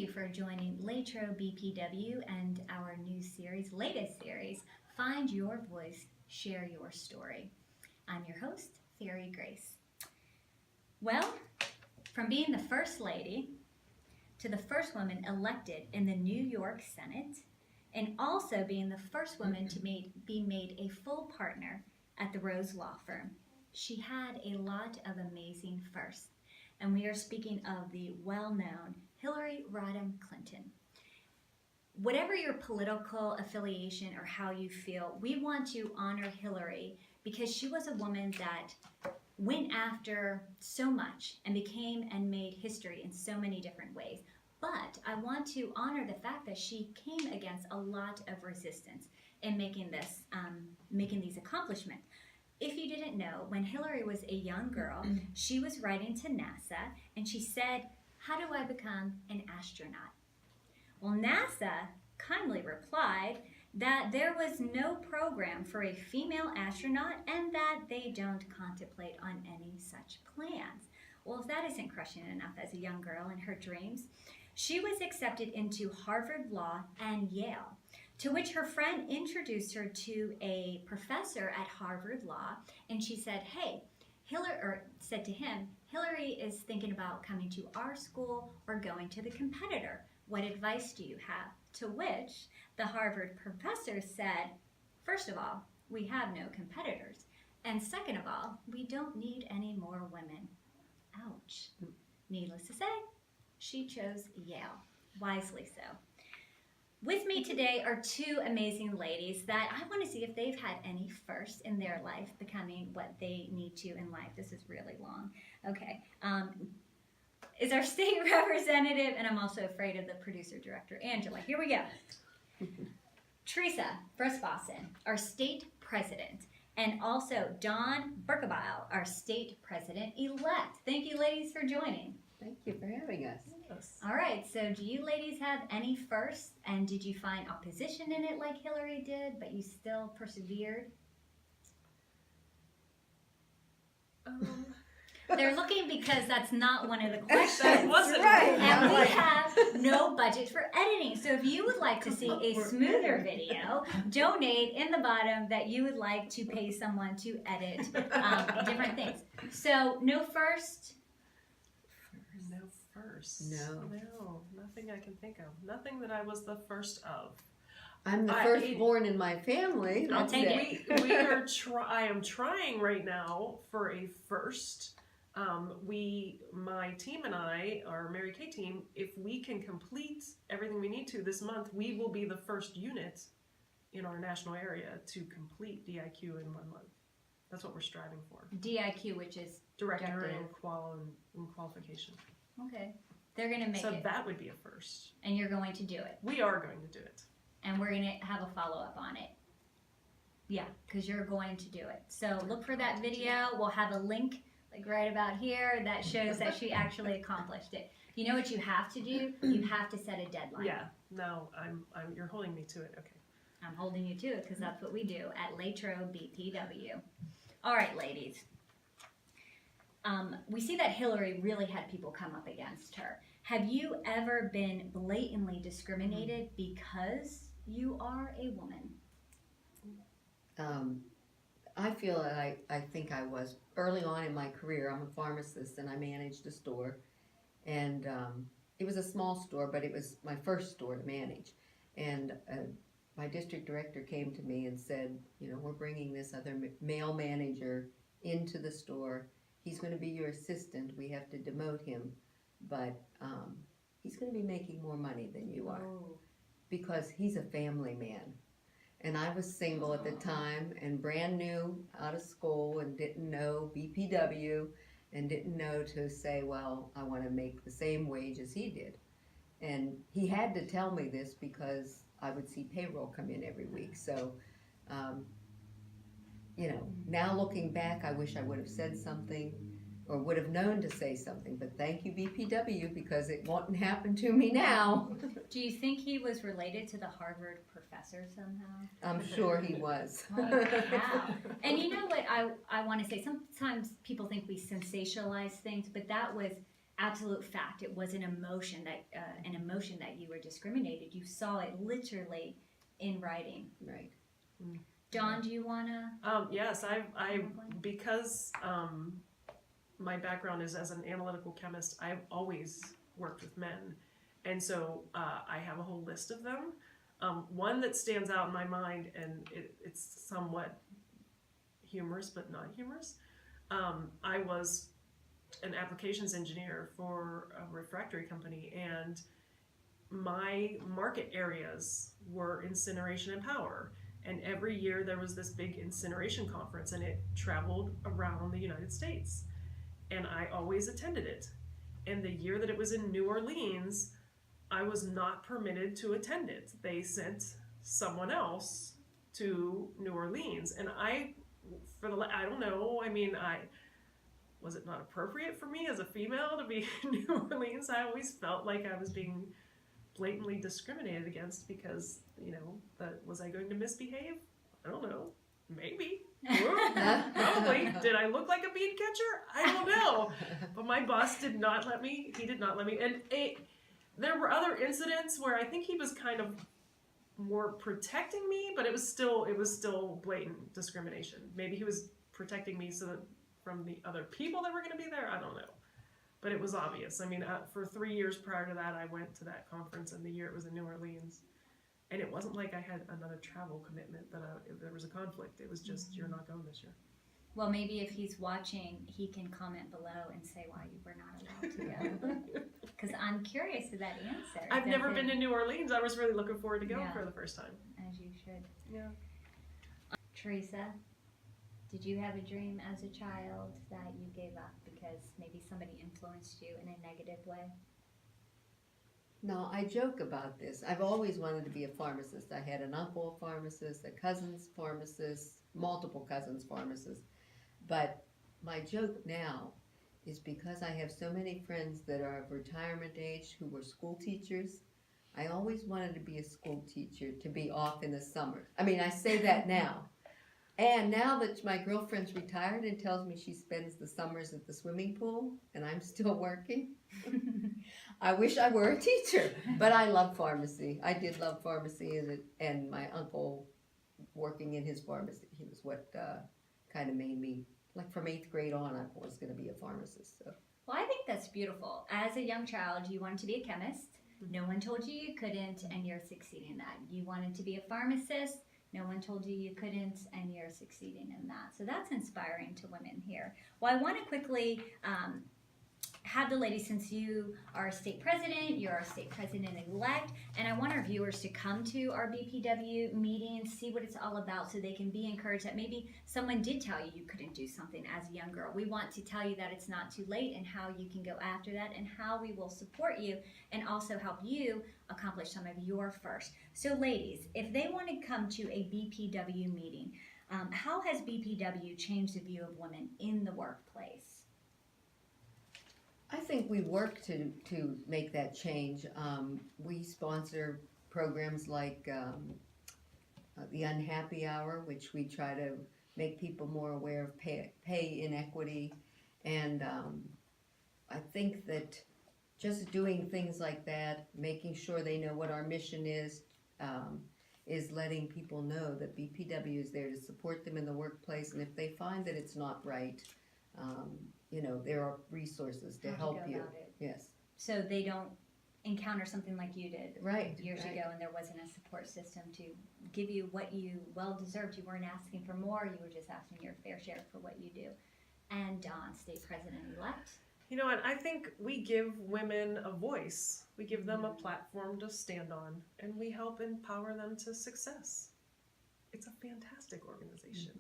you for joining Latrobe BPW and our new series, latest series, Find Your Voice, Share Your Story. I'm your host, Fairy Grace. Well, from being the First Lady to the first woman elected in the New York Senate, and also being the first woman to be made a full partner at the Rose Law Firm, she had a lot of amazing firsts. And we are speaking of the well-known Hillary Rodham Clinton. Whatever your political affiliation or how you feel, we want to honor Hillary because she was a woman that went after so much and became and made history in so many different ways. But I want to honor the fact that she came against a lot of resistance in making these accomplishments. If you didn't know, when Hillary was a young girl, she was writing to NASA and she said, "How do I become an astronaut?" Well, NASA kindly replied that there was no program for a female astronaut and that they don't contemplate on any such plans. Well, if that isn't crushing enough as a young girl in her dreams, she was accepted into Harvard Law and Yale, to which her friend introduced her to a professor at Harvard Law, and she said, said to him, "Hillary is thinking about coming to our school or going to the competitor. What advice do you have?" To which the Harvard professor said, "First of all, we have no competitors. And second of all, we don't need any more women." Ouch. Needless to say, she chose Yale, wisely so. With me today are two amazing ladies that I want to see if they've had any firsts in their life becoming what they need to in life. This is really long. Okay. Is our state representative, and I'm also afraid of the producer director, Angela. Here we go. Teresa Boston, our state president, and also Dawn Berkebile, our state president-elect. Thank you, ladies, for joining. Thank you for having us. Yes. All right, so do you ladies have any firsts, and did you find opposition in it like Hillary did, but you still persevered? They're looking because that's not one of the questions. That wasn't right. And we have no budget for editing. So if you would like to see a smoother video, donate in the bottom that you would like to pay someone to edit different things. So no first? No first. No. No, nothing I can think of. Nothing that I was the first of. I'm the firstborn in my family. I'll take it. We are. I am trying right now for a first. My team and I, our Mary Kay team, if we can complete everything we need to this month, we will be the first unit in our national area to complete DIQ in 1 month. That's what we're striving for. DIQ, which is Director in qualification. Okay. They're going to make it. So that would be a first. And you're going to do it. We are going to do it. And we're going to have a follow-up on it. Yeah, because you're going to do it. So look for that video. We'll have a link like right about here that shows that she actually accomplished it. You know what you have to do? You have to set a deadline. Yeah. No, you're holding me to it. Okay. I'm holding you to it because that's what we do at Latrobe BPW. All right, ladies. We see that Hillary really had people come up against her. Have you ever been blatantly discriminated because you are a woman? I feel that I think I was early on in my career. I'm a pharmacist and I managed a store, and it was a small store, but it was my first store to manage. And my district director came to me and said, "You know, we're bringing this other male manager into the store. He's going to be your assistant. We have to demote him, but he's going to be making more money than you are because he's a family man." And I was single at the time and brand new out of school and didn't know BPW and didn't know to say, well, I want to make the same wage as he did. And he had to tell me this because I would see payroll come in every week. So, you know, now looking back, I wish I would have said something or would have known to say something, but thank you BPW because it won't happen to me now. Do you think he was related to the Harvard professor somehow? I'm sure he was. Holy cow. And you know what I want to say, sometimes people think we sensationalize things, but that was absolute fact. It was an emotion that you were discriminated. You saw it literally in writing. Right. Dawn, do you wanna? Yes, I because my background is as an analytical chemist. I've always worked with men, and so I have a whole list of them. One that stands out in my mind, and it's somewhat humorous but not humorous. I was an applications engineer for a refractory company, and my market areas were incineration and power. And every year there was this big incineration conference, and it traveled around the United States. And I always attended it. And the year that it was in New Orleans, I was not permitted to attend it. They sent someone else to New Orleans, and I don't know. I mean, was it not appropriate for me as a female to be in New Orleans? I always felt like I was being blatantly discriminated against because, was I going to misbehave? I don't know. Maybe. Probably. Did I look like a bean catcher? I don't know. But my boss did not let me. He did not let me. And there were other incidents where I think he was kind of more protecting me, but it was still blatant discrimination. Maybe he was protecting me so that from the other people that were going to be there. I don't know. But it was obvious. I mean, for 3 years prior to that, I went to that conference, and the year it was in New Orleans. And it wasn't like I had another travel commitment that if there was a conflict. It was just, you're not going this year. Well, maybe if he's watching, he can comment below and say why you were not allowed to go. Because I'm curious to that answer. I've never been to New Orleans. I was really looking forward to going for the first time. As you should. Yeah. Teresa, did you have a dream as a child that you gave up because maybe somebody influenced you in a negative way? No, I joke about this. I've always wanted to be a pharmacist. I had an uncle pharmacist, a cousin's pharmacist, multiple cousins pharmacists. But my joke now is because I have so many friends that are of retirement age who were school teachers. I always wanted to be a school teacher, to be off in the summer. I mean, I say that now. And now that my girlfriend's retired and tells me she spends the summers at the swimming pool and I'm still working, I wish I were a teacher. But I love pharmacy. I did love pharmacy, and my uncle working in his pharmacy, he was what kind of made me, like from 8th grade on, I was going to be a pharmacist. So. Well, I think that's beautiful. As a young child, you wanted to be a chemist. No one told you you couldn't, and you're succeeding that. You wanted to be a pharmacist. No one told you you couldn't, and you're succeeding in that. So that's inspiring to women here. Well, I want to quickly have the ladies, since you are state president, you're our state president-elect, and I want our viewers to come to our BPW meetings, see what it's all about, so they can be encouraged that maybe someone did tell you you couldn't do something as a young girl. We want to tell you that it's not too late and how you can go after that and how we will support you and also help you accomplish some of your first. So ladies, if they want to come to a BPW meeting, how has BPW changed the view of women in the workplace? I think we work to make that change. We sponsor programs like the Unhappy Hour, which we try to make people more aware of pay inequity. And I think that just doing things like that, making sure they know what our mission is letting people know that BPW is there to support them in the workplace. And if they find that it's not right, there are resources to help you. Yes. So they don't encounter something like you did years right. ago, and there wasn't a support system to give you what you well deserved. You weren't asking for more, you were just asking your fair share for what you do. And Dawn, state president-elect. You know what? I think we give women a voice. We give them a platform to stand on, and we help empower them to success. It's a fantastic organization.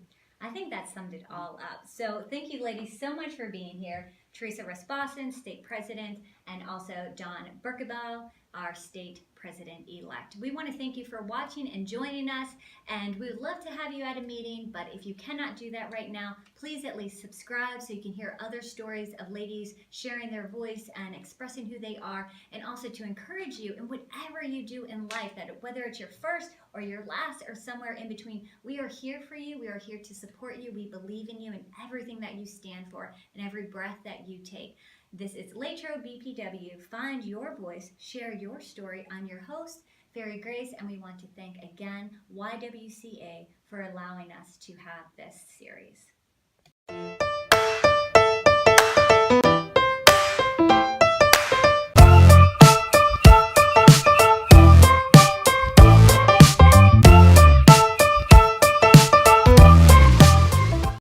I think that summed it all up. So thank you, ladies, so much for being here. Teresa Rasbassen, state president, and also Dawn Berkebel, our state president-elect. We want to thank you for watching and joining us, and we would love to have you at a meeting, but if you cannot do that right now, please at least subscribe so you can hear other stories of ladies sharing their voice and expressing who they are, and also to encourage you in whatever you do in life, that whether it's your first or your last or somewhere in between, we are here for you. We are here to support you. We believe in you and everything that you stand for and every breath that you take. This is Latrobe BPW. Find your voice, share your story. I'm your host, Fairy Grace, and we want to thank again YWCA for allowing us to have this series.